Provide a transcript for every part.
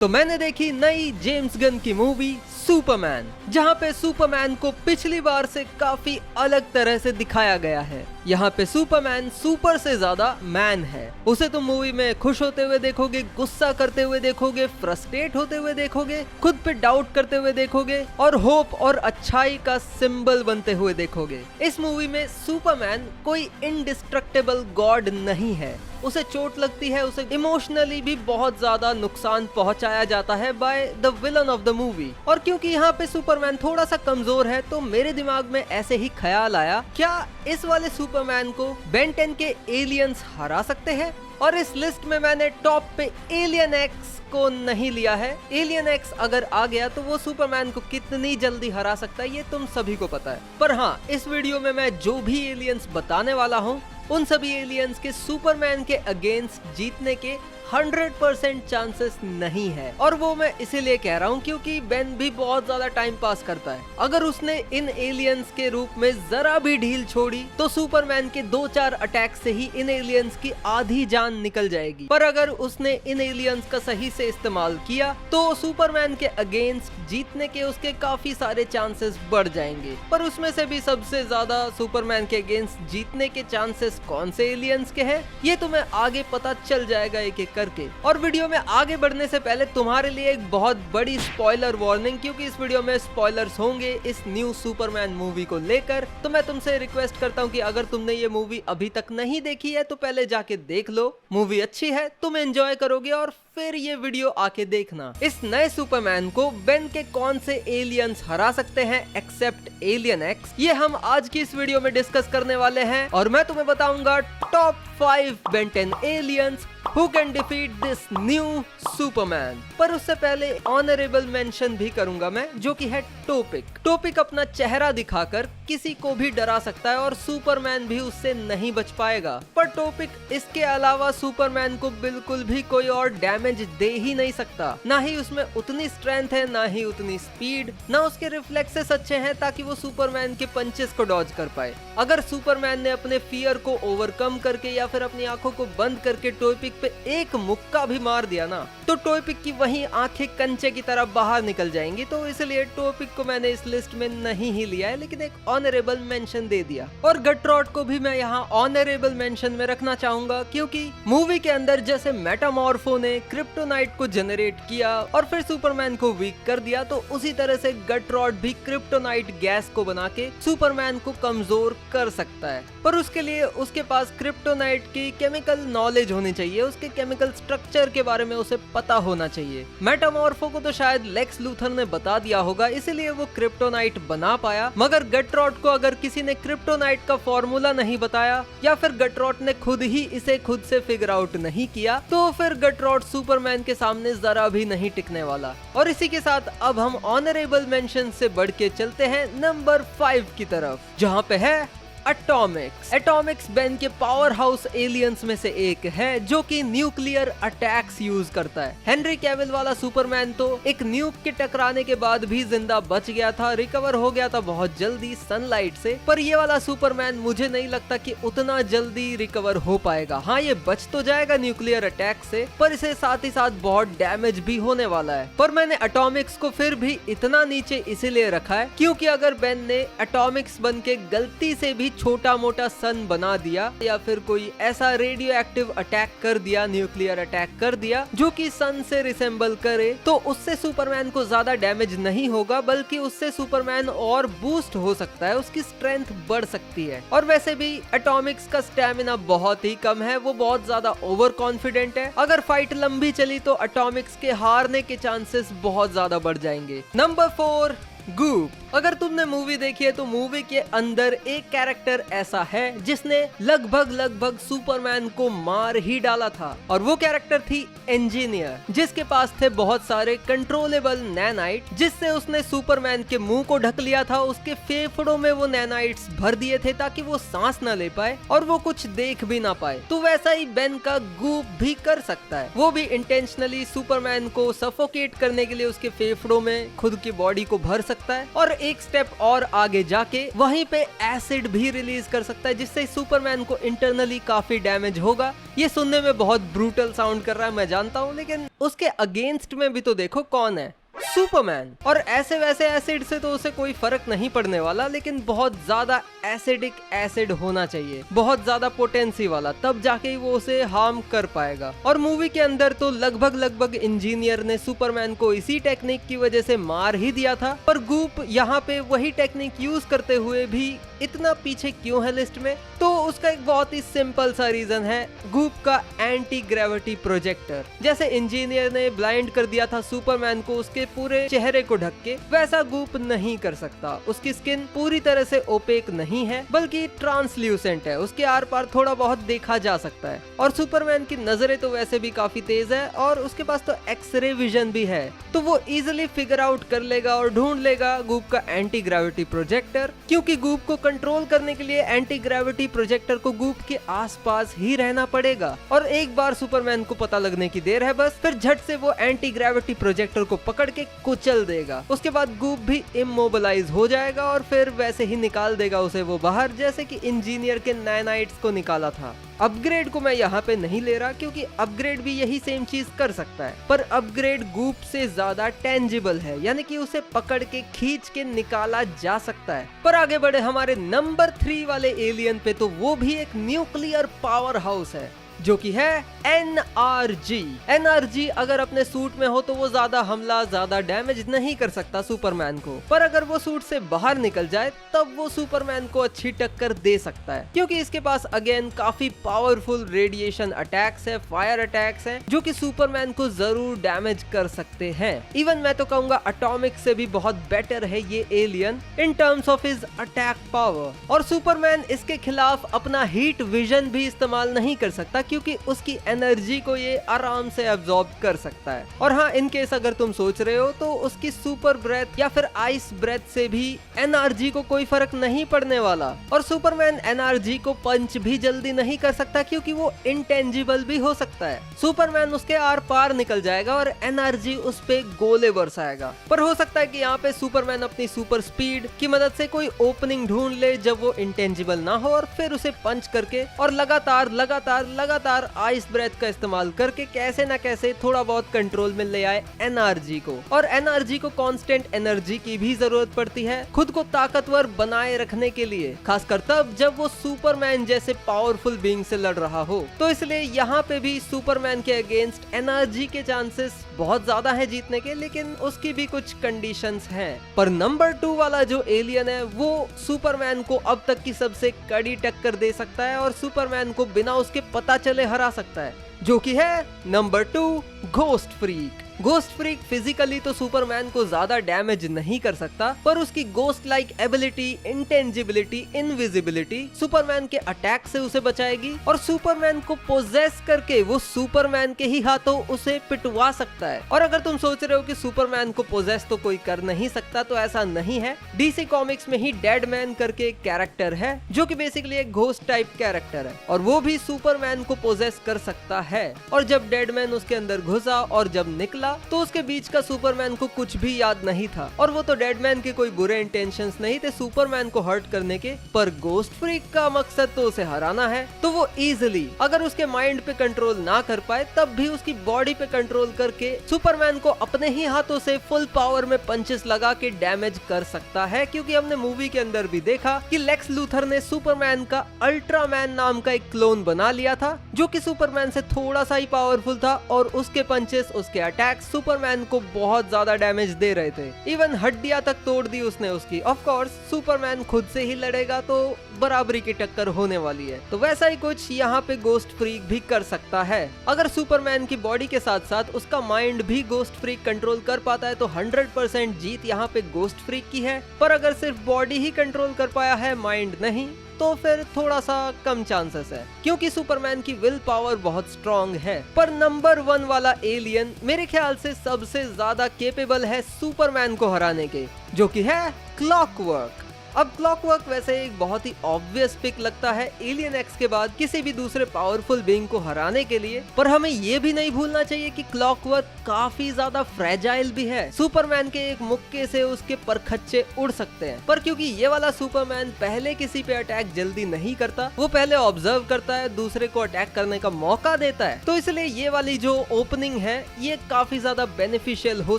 तो मैंने देखी नई जेम्स गन की मूवी सुपरमैन, जहाँ पे सुपरमैन को पिछली बार से काफी अलग तरह से दिखाया गया है। यहाँ पे सुपरमैन सुपर से ज्यादा मैन है। उसे तुम मूवी में खुश होते हुए देखोगे, गुस्सा करते हुए देखोगे, फ्रस्ट्रेट होते हुए देखोगे, खुद पे डाउट करते हुए देखोगे और होप और अच्छाई का सिंबल बनते हुए देखोगे। इस मूवी में सुपरमैन कोई इंडिस्ट्रक्टेबल गॉड नहीं है। उसे चोट लगती है, उसे इमोशनली भी बहुत ज्यादा नुकसान पहुंचाया जाता है by the villain of the movie. और क्योंकि यहाँ पे सुपरमैन थोड़ा सा कमजोर है तो मेरे दिमाग में ऐसे ही ख्याल आया, क्या इस वाले सुपरमैन को बेन 10 के एलियंस हरा सकते हैं? और इस लिस्ट में मैंने टॉप पे एलियन एक्स को नहीं लिया है। एलियन एक्स अगर आ गया तो वो सुपरमैन को कितनी जल्दी हरा सकता है ये तुम सभी को पता है। पर हाँ, इस वीडियो में मैं जो भी एलियंस बताने वाला हूँ उन सभी एलियंस के सुपरमैन के अगेंस्ट जीतने के 100% चांसेस नहीं है। और वो मैं इसीलिए कह रहा हूँ क्योंकि बेन भी बहुत ज्यादा टाइम पास करता है। अगर उसने इन एलियंस के रूप में जरा भी ढील छोड़ी तो सुपरमैन के 2-4 अटैक से ही इन एलियंस की आधी जान निकल जाएगी। पर अगर उसने इन एलियंस का सही से इस्तेमाल किया तो सुपरमैन के अगेंस्ट जीतने के उसके काफी सारे चांसेस बढ़ जाएंगे। पर उसमें से भी सबसे ज्यादा सुपरमैन के अगेंस्ट जीतने के चांसेस कौन से एलियंस के हैं ये तुम्हें आगे पता चल जाएगा एक एक करके। और वीडियो में आगे बढ़ने से पहले तुम्हारे लिए एक बहुत बड़ी स्पॉइलर वार्निंग, क्योंकि इस वीडियो में स्पॉयलर्स होंगे इस न्यू सुपरमैन मूवी को लेकर। तो मैं तुमसे रिक्वेस्ट करता हूँ कि अगर तुमने ये मूवी अभी तक नहीं देखी है तो पहले जाके देख लो। मूवी अच्छी है, तुम एंजॉय करोगे और फिर ये वीडियो आके देखना। इस नए सुपरमैन को बेन के कौन से एलियंस हरा सकते हैं एक्सेप्ट एलियन एक्स, ये हम आज की इस वीडियो में डिस्कस करने वाले हैं। और मैं तुम्हें बताऊंगा top 5 Ben 10 aliens who can defeat this new Superman। पर उससे पहले ऑनरेबल मेंशन भी करूंगा मैं, जो कि है टोपिक। टोपिक अपना चेहरा दिखाकर किसी को भी डरा सकता है और सुपरमैन भी उससे नहीं बच पाएगा। पर टोपिक इसके अलावा सुपरमैन को बिल्कुल भी कोई और डैमेज दे ही नहीं सकता। ना ही उसमें उतनी स्ट्रेंथ है, ना ही उतनी स्पीड, ना उसके रिफ्लेक्सेस अच्छे हैं ताकि वो सुपरमैन के पंचेस को डॉज कर पाए। अगर सुपरमैन ने अपने फियर को ओवरकम करके या फिर अपनी आंखों को बंद करके टोपिक पे एक मुक्का भी मार दिया ना तो टोपिक की वही आंखें कंचे की तरह बाहर निकल जाएंगी। तो इसलिए टोपिक को मैंने इस लिस्ट में नहीं ही लिया है, लेकिन एक ऑनरेबल मेंशन दे दिया। और गट्रॉड को भी मैं यहाँ ऑनरेबल मेंशन में रखना चाहूंगा क्योंकि मूवी के अंदर जैसे मेटामॉर्फो ने क्रिप्टोनाइट को जनरेट किया और फिर सुपरमैन को वीक कर दिया, तो उसी तरह से गट्रॉड भी क्रिप्टोनाइट गैस को बना के सुपरमैन को कमजोर कर सकता है। पर उसके लिए उसके पास क्रिप्टोनाइट की केमिकल नॉलेज होनी चाहिए, उसके केमिकल स्ट्रक्चर के बारे में उसे पता होना चाहिए। मेटामॉर्फो को तो शायद लेक्स लूथर ने बता दिया होगा, इसलिए वो क्रिप्टोनाइट बना पाया। मगर गट्रॉड को अगर किसी ने क्रिप्टोनाइट का फॉर्मूला नहीं बताया या फिर गट्रॉड ने खुद ही इसे खुद से फिगर आउट नहीं किया तो फिर गट्रॉड सुपरमैन के सामने जरा भी नहीं टिकने वाला। और इसी के साथ अब हम ऑनरेबल मेंशन से बढ़ के चलते हैं नंबर 5 की तरफ, जहाँ पे है एटॉमिक्स। एटॉमिक्स बेन के पावर हाउस एलियंस में से एक है जो कि न्यूक्लियर अटैक्स यूज करता है। हेनरी कैविल वाला सुपरमैन तो एक न्यूक के टकराने के बाद भी जिंदा बच गया था, रिकवर हो गया था बहुत जल्दी सनलाइट से। पर ये वाला सुपरमैन मुझे नहीं लगता कि उतना जल्दी रिकवर हो पाएगा। हाँ, ये बच तो जाएगा न्यूक्लियर अटैक से, पर इसे साथ ही साथ बहुत डैमेज भी होने वाला है। पर मैंने एटॉमिक्स को फिर भी इतना नीचे इसीलिए रखा है क्योंकि अगर बेन ने एटॉमिक्स बन के गलती से भी छोटा मोटा सन बना दिया या फिर कोई ऐसा रेडियो एक्टिव अटैक कर दिया, न्यूक्लियर अटैक कर दिया जो कि सन से रिसेंबल करे, तो उससे सुपरमैन को ज्यादा डैमेज नहीं होगा, बल्कि उससे सुपरमैन और बूस्ट हो सकता है, उसकी स्ट्रेंथ बढ़ सकती है। और वैसे भी एटॉमिक्स का स्टैमिना बहुत ही कम है, वो बहुत ज्यादा ओवर कॉन्फिडेंट है। अगर फाइट लंबी चली तो एटॉमिक्स के हारने के चांसेस बहुत ज्यादा बढ़ जाएंगे। Number 4 group. अगर तुमने मूवी देखी है तो मूवी के अंदर एक कैरेक्टर ऐसा है जिसने लगभग सुपरमैन को मार ही डाला था, और वो कैरेक्टर थी इंजीनियर, जिसके पास थे बहुत सारे कंट्रोलेबल नैनाइट, जिससे उसने सुपरमैन के मुंह को ढक लिया था। उसके फेफड़ों में वो नैनाइट्स भर दिए थे ताकि वो सांस न ले पाए और वो कुछ देख भी ना पाए। तो वैसा ही बेन का गूप भी कर सकता है। वो भी इंटेंशनली सुपरमैन को सफोकेट करने के लिए उसके फेफड़ों में खुद की बॉडी को भर सकता सकता है और एक स्टेप और आगे जाके वहीं पे एसिड भी रिलीज कर सकता है, जिससे सुपरमैन को इंटरनली काफी डैमेज होगा। ये सुनने में बहुत ब्रूटल साउंड कर रहा है, मैं जानता हूँ, लेकिन उसके अगेंस्ट में भी तो देखो कौन है, सुपरमैन। और ऐसे वैसे एसिड से तो उसे कोई फर्क नहीं पड़ने वाला, लेकिन बहुत ज्यादा एसिडिक एसिड होना चाहिए, बहुत ज्यादा पोटेंसी वाला, तब जाके ही वो उसे हार्म कर पाएगा। और मूवी के अंदर तो लगभग इंजीनियर ने सुपरमैन को इसी टेक्निक की वजह से मार ही दिया था, पर गूप यहाँ पे वही टेक्निक यूज करते हुए भी इतना पीछे क्यों है लिस्ट में? तो उसका एक बहुत ही सिंपल सा रीजन है, गूप का एंटी ग्रेविटी प्रोजेक्टर। जैसे इंजीनियर ने ब्लाइंड कर दिया था सुपरमैन को उसके पूरे चेहरे को ढक के, वैसा गूप नहीं कर सकता। उसकी स्किन पूरी तरह से ओपेक नहीं है, बल्कि ट्रांसल्यूसेंट है, उसके आर पार थोड़ा बहुत देखा जा सकता है। और सुपरमैन की नजरें तो वैसे भी काफी तेज है और उसके पास तो एक्सरे विजन भी है, तो वो इजिली फिगर आउट कर लेगा और ढूंढ लेगा गूप का एंटी ग्रेविटी प्रोजेक्टर। क्योंकि गूप को कंट्रोल करने के लिए एंटी ग्रेविटी प्रोजेक्टर को गूप के आसपास ही रहना पड़ेगा, और एक बार सुपरमैन को पता लगने की देर है बस, फिर झट से वो एंटी ग्रेविटी प्रोजेक्टर को पकड़ के कुचल देगा। उसके बाद गूप भी इमोबिलाइज हो जाएगा और फिर वैसे ही निकाल देगा उसे वो बाहर, जैसे कि इंजीनियर के नैनाइट्स को निकाला था। अपग्रेड को मैं यहाँ पे नहीं ले रहा, क्योंकि अपग्रेड भी यही सेम चीज कर सकता है, पर अपग्रेड गूप से ज्यादा टेंजिबल है, यानी कि उसे पकड़ के खींच के निकाला जा सकता है। पर आगे बढ़े हमारे नंबर 3 वाले एलियन पे, तो वो भी एक न्यूक्लियर पावर हाउस है, जो कि है NRG। NRG अगर अपने सूट में हो तो वो ज्यादा हमला, ज्यादा डैमेज नहीं कर सकता सुपरमैन को, पर अगर वो सूट से बाहर निकल जाए तब वो सुपरमैन को अच्छी टक्कर दे सकता है, क्योंकि इसके पास अगेन काफी पावरफुल रेडिएशन अटैक्स है, फायर अटैक्स हैं, जो कि सुपरमैन को जरूर डैमेज कर सकते हैं। इवन मैं तो कहूंगा एटॉमिक से भी बहुत बेटर है ये alien in terms of his attack power. और सुपरमैन इसके खिलाफ अपना हीट विजन भी इस्तेमाल नहीं कर सकता, क्योंकि उसकी एनर्जी को ये आराम से एब्जॉर्ब कर सकता है। और हाँ, इन केस अगर तुम सोच रहे हो तो उसकी सुपर ब्रेथ या फिर आइस ब्रेथ से भी एनर्जी को कोई फर्क नहीं पड़ने वाला। और सुपरमैन एनर्जी को पंच भी जल्दी नहीं कर सकता, क्योंकि वो इंटेंजिबल भी हो सकता है। सुपरमैन उसके आर पार निकल जाएगा और एनर्जी उस पे गोले बरसाएगा। पर हो सकता है कि यहाँ पे सुपरमैन अपनी सुपर स्पीड की मदद से कोई ओपनिंग ढूंढ ले जब वो इंटेंजिबल ना हो, और फिर उसे पंच करके और लगातार आइस ब्रेथ का इस्तेमाल करके कैसे ना कैसे थोड़ा बहुत कंट्रोल में ले आए एनर्जी को। और एनर्जी को कांस्टेंट एनर्जी की भी जरूरत पड़ती है खुद को ताकतवर बनाए रखने के लिए, खासकर तब जब वो सुपरमैन जैसे पावरफुल बीइंग से लड़ रहा हो। तो इसलिए यहाँ पे भी सुपरमैन के अगेंस्ट एनर्जी के चांसेस बहुत ज्यादा है जीतने के, लेकिन उसकी भी कुछ कंडीशंस हैं। पर नंबर 2 वाला जो एलियन है वो सुपरमैन को अब तक की सबसे कड़ी टक्कर दे सकता है और सुपरमैन को बिना उसके पता चले हरा सकता है, जो कि है number 2, ghost freak. Ghost freak physically तो सुपरमैन को ज्यादा डैमेज नहीं कर सकता, पर उसकी ghost like ability, intangibility, invisibility Superman के अटैक से उसे बचाएगी, और सुपरमैन को पोजेस करके वो सुपरमैन के ही हाथों उसे पिटवा सकता है। और अगर तुम सोच रहे हो कि सुपरमैन को पोजेस तो कोई कर नहीं सकता, तो ऐसा नहीं है। डीसी कॉमिक्स में ही डेड मैन करके एक कैरेक्टर है, जो कि बेसिकली एक घोस्ट टाइप कैरेक्टर है, और वो भी सुपरमैन को पोजेस कर सकता है। और जब डेड मैन उसके अंदर घुसा और जब निकला, तो उसके बीच का सुपरमैन को कुछ भी याद नहीं था, और वो तो डेडमैन के कोई बुरे इंटेंशंस नहीं थे सुपरमैन को हर्ट करने के, पर घोस्ट फ्रीक का मकसद तो उसे हराना है। तो वो इजीली अगर उसके माइंड पे कंट्रोल ना कर पाए, तब भी उसकी बॉडी पे कंट्रोल करके सुपरमैन को अपने ही हाथों से फुल पावर में पंचेस लगा के डैमेज कर सकता है। क्योंकि हमने मूवी के अंदर भी देखा कि लेक्स लूथर ने सुपरमैन का अल्ट्रामैन नाम का एक क्लोन बना लिया था, जो कि सुपरमैन से थोड़ा सा ही पावरफुल था, और उसके पंचेस, उसके अटैक सुपरमैन को बहुत ज्यादा डैमेज दे रहे थे। इवन हड्डियां तक तोड़ दी उसने उसकी। ऑफ कोर्स सुपरमैन खुद से ही लड़ेगा तो बराबरी की टक्कर होने वाली है। तो वैसा ही कुछ यहाँ पे घोस्ट फ्रीक भी कर सकता है। अगर सुपरमैन की बॉडी के साथ साथ उसका माइंड भी घोस्ट फ्रीक कंट्रोल कर पाता है, तो 100% जीत यहाँ पे घोस्ट फ्रीक की है। पर अगर सिर्फ बॉडी ही कंट्रोल कर पाया है, माइंड नहीं, तो फिर थोड़ा सा कम चांसेस है, क्योंकि सुपरमैन की विल पावर बहुत स्ट्रॉन्ग है। पर नंबर 1 वाला एलियन मेरे ख्याल से सबसे ज्यादा केपेबल है सुपरमैन को हराने के, जो कि है क्लॉकवर्क। अब क्लॉकवर्क वैसे एक बहुत ही ऑब्वियस पिक लगता है एलियन एक्स के बाद किसी भी दूसरे पावरफुल बीइंग को हराने के लिए, पर हमें ये भी नहीं भूलना चाहिए कि क्लॉकवर्क काफी ज्यादा फ्रेजाइल भी है। सुपरमैन के एक मुक्के से उसके परखच्चे उड़ सकते हैं, पर क्योंकि ये वाला सुपरमैन पहले किसी पे अटैक जल्दी नहीं करता, वो पहले ऑब्जर्व करता है, दूसरे को अटैक करने का मौका देता है, तो इसलिए ये वाली जो ओपनिंग है ये काफी ज्यादा बेनिफिशियल हो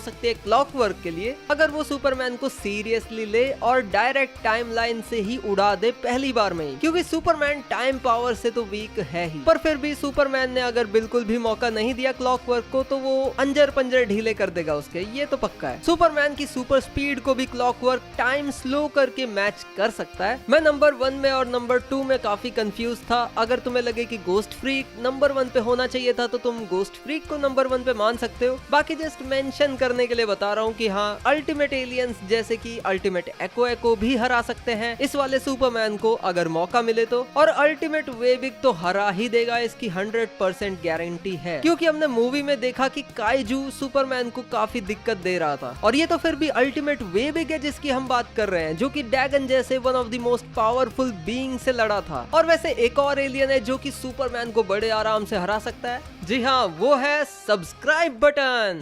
सकती है क्लॉकवर्क के लिए, अगर वो सुपरमैन को सीरियसली ले और डायरेक्ट टाइमलाइन से ही उड़ा दे पहली बार में ही, क्योंकि सुपरमैन टाइम पावर से तो वीक है ही। पर फिर भी सुपरमैन ने अगर बिल्कुल भी मौका नहीं दिया क्लॉकवर्क को तो वो अंजर पंजर ढीले कर देगा उसके, ये तो पक्का है। सुपरमैन की सुपर स्पीड को भी क्लॉकवर्क टाइम स्लो करके मैच कर सकता है। मैं नंबर 1 में और नंबर 2 में काफी कंफ्यूज था। अगर तुम्हें लगे कि गोस्ट फ्रीक नंबर 1 पे होना चाहिए था तो तुम गोस्ट फ्रीक को नंबर 1 पे मान सकते हो। बाकी जस्ट मेंशन करने के लिए बता रहा हूँ कि हाँ, अल्टीमेट एलियंस जैसे कि अल्टीमेट एको भी हरा सकते हैं इस वाले सुपरमैन को अगर मौका मिले तो, और अल्टीमेट वेबिक तो हरा ही देगा, इसकी 100% गारंटी है, क्योंकि हमने मूवी में देखा कि काइजू सुपरमैन को काफी दिक्कत दे रहा था। और ये तो फिर भी अल्टीमेट वेबिक है जिसकी हम बात कर रहे हैं, जो कि ड्रैगन जैसे one of the most powerful being से लड़ा था। और वैसे एक और एलियन है जो कि सुपरमैन को बड़े आराम से हरा सकता है। जी हाँ, वो है सब्सक्राइब बटन।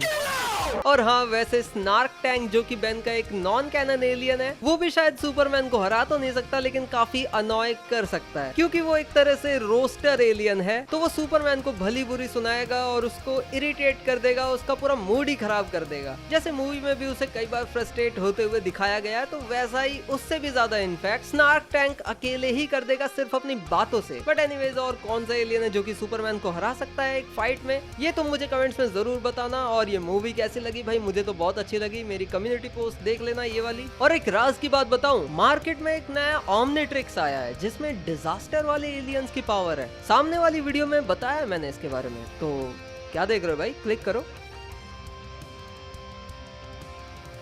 और हाँ, वैसे स्नार्क टैंक जो कि बेन का एक नॉन कैनन एलियन है, वो भी शायद सुपरमैन को हरा तो नहीं सकता लेकिन काफी अनॉय कर सकता है, क्योंकि वो एक तरह से रोस्टर एलियन है। तो वो सुपरमैन को भली बुरी सुनाएगा और उसको इरिटेट कर देगा, उसका पूरा मूड ही खराब कर देगा। जैसे मूवी में भी उसे कई बार फ्रस्ट्रेट होते हुए दिखाया गया, तो वैसा ही उससे भी ज्यादा इनफैक्ट स्नार्क टैंक अकेले ही कर देगा सिर्फ अपनी बातों से। बट एनीवेज, और कौन सा एलियन है जो कि सुपरमैन को हरा सकता है एक फाइट में, ये तुम मुझे कमेंट्स में जरूर बताना। और ये मूवी कैसी लगी भाई, मुझे तो बहुत अच्छी लगी। मेरी कम्युनिटी पोस्ट देख लेना ये वाली। और एक राज की बात बताऊं, मार्केट में एक नया ओमनिट्रिक्स आया है जिसमें डिजास्टर वाले एलियंस की पावर है। सामने वाली वीडियो में बताया मैंने इसके बारे में, तो क्या देख रहे हो भाई, क्लिक करो।